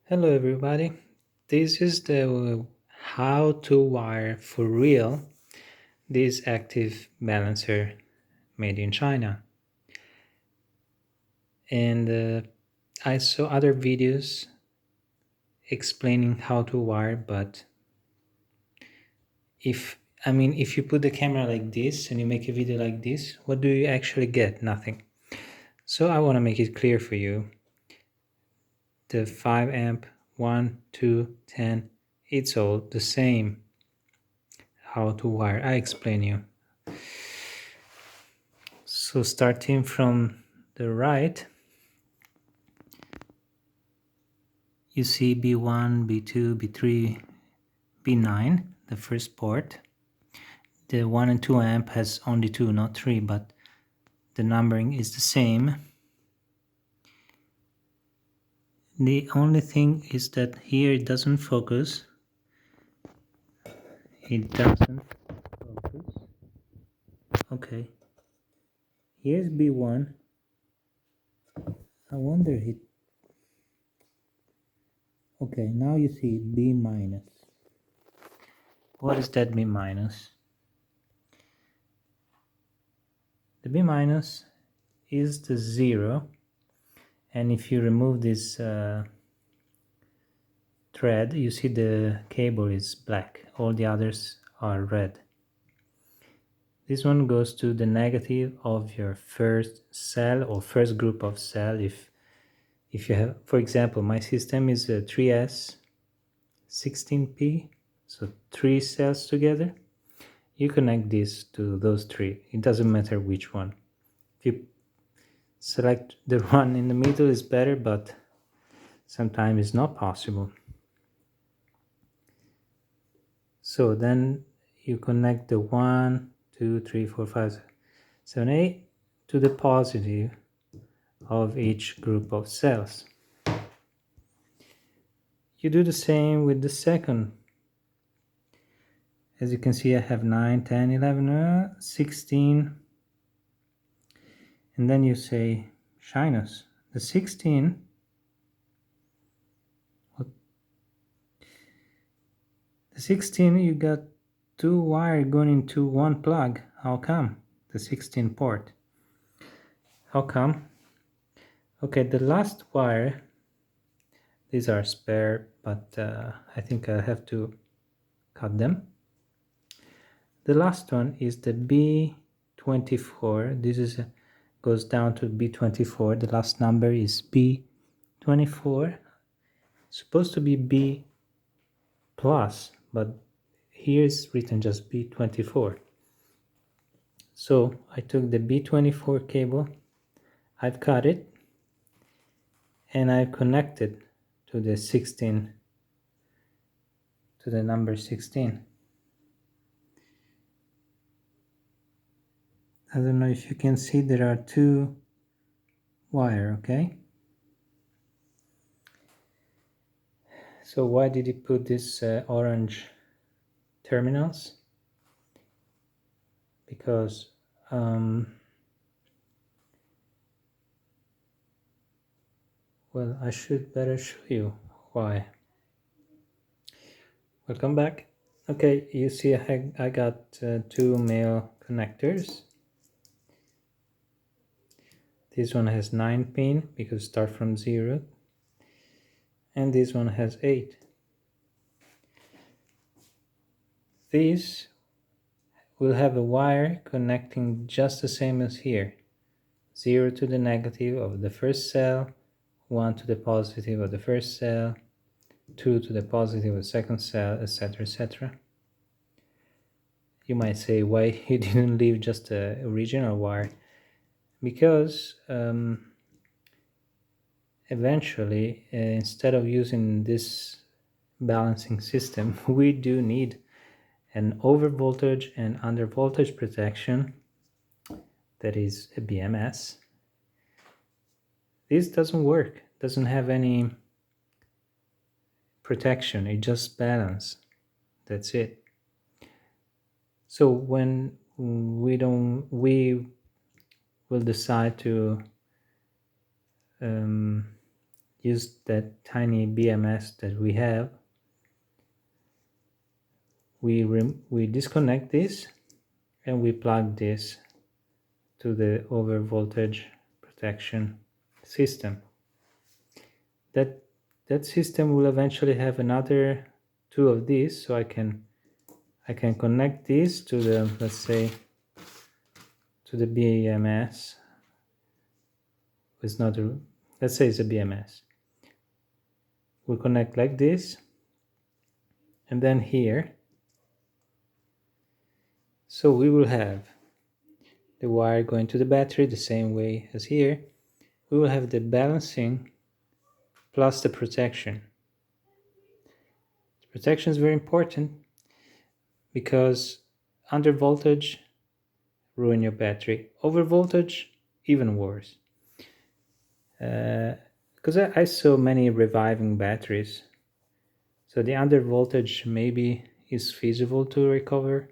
Hello everybody. This is the how to wire for real this active balancer made in China. And I saw other videos explaining how to wire, but if you put the camera like this and you make a video like this, what do you actually get? Nothing. So I want to make it clear for you. The 5 amp 1 2 10, it's all the same. How to wire, I explain you. So starting from the right, you see B1, B2, B3, B9, the first port. The 1 and 2 amp has only 2, not 3, but the numbering is the same. The only thing is that here it doesn't focus. It doesn't focus. Okay. Here's B1. I wonder it. Okay, now you see B minus. What is that B minus? The B minus is the 0, and if you remove this thread, you see the cable is black, all the others are red. This one goes to the negative of your first cell or first group of cell. If you have, for example, my system is a 3S 16P, so 3 cells together. You connect this to those 3. It doesn't matter which one. If you select the one in the middle is better, but sometimes it's not possible. So then you connect the 1, 2, 3, 4, 5, 7, 8 to the positive of each group of cells. You do the same with the second. As you can see, I have 9, 10, 11, 16. And then you say shyness. The 16, you got 2 wires going into 1 plug. How come? The 16 port. How come? Okay, the last wire, these are spare, but I think I have to cut them. The last one is the B24. This is goes down to B24. The last number is B24. It's supposed to be B plus, but here is written just B24. So I took the B24 cable, I've cut it, and I've connected to the 16, to the number 16. I don't know if you can see, there are 2 wires, okay? So why did he put this orange terminals? Because well, I should better show you why. Welcome back. Okay, you see I got 2 male connectors. This one has 9 pin because start from 0, and this one has 8. This will have a wire connecting just the same as here. 0 to the negative of the first cell, 1 to the positive of the first cell, 2 to the positive of the second cell, etc., etc. You might say, why you didn't leave just the original wire? Because eventually, instead of using this balancing system, we do need an over voltage and under voltage protection, that is a BMS. This doesn't work, doesn't have any protection, it just balance, that's it. So when we will decide to use that tiny BMS that we have. We disconnect this and we plug this to the over voltage protection system. That system will eventually have another two of these, so I can connect this to the, let's say, to the BMS. It's not a, let's say it's a BMS. We'll connect like this, and then here. So we will have the wire going to the battery the same way as here. We will have the balancing plus the protection. The protection is very important because under voltage ruin your battery. Over voltage, even worse. Because I saw many reviving batteries. So the under voltage maybe is feasible to recover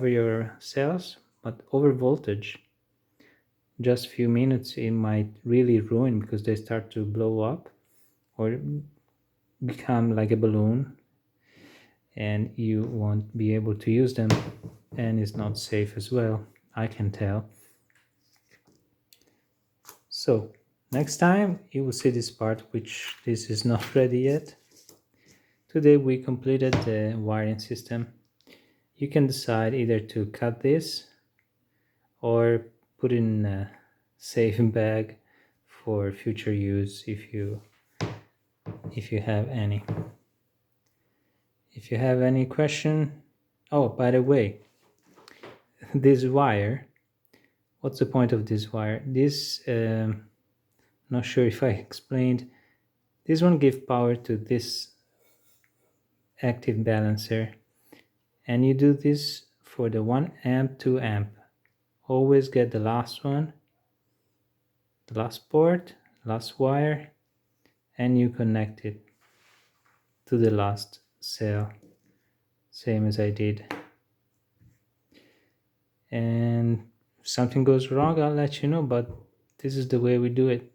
your cells, but over voltage, just a few minutes, it might really ruin because they start to blow up or become like a balloon, and you won't be able to use them, and it's not safe as well, I can tell. So next time you will see this part, which this is not ready yet. Today we completed the wiring system. You can decide either to cut this or put in a safe bag for future use if you have any. If you have any question, oh, by the way, this wire, what's the point of this wire? This, not sure if I explained, this one gives power to this active balancer, and you do this for the 1 amp, 2 amp. Always get the last one, the last port, last wire, and you connect it to the last cell, same as I did. And if something goes wrong, I'll let you know, but this is the way we do it.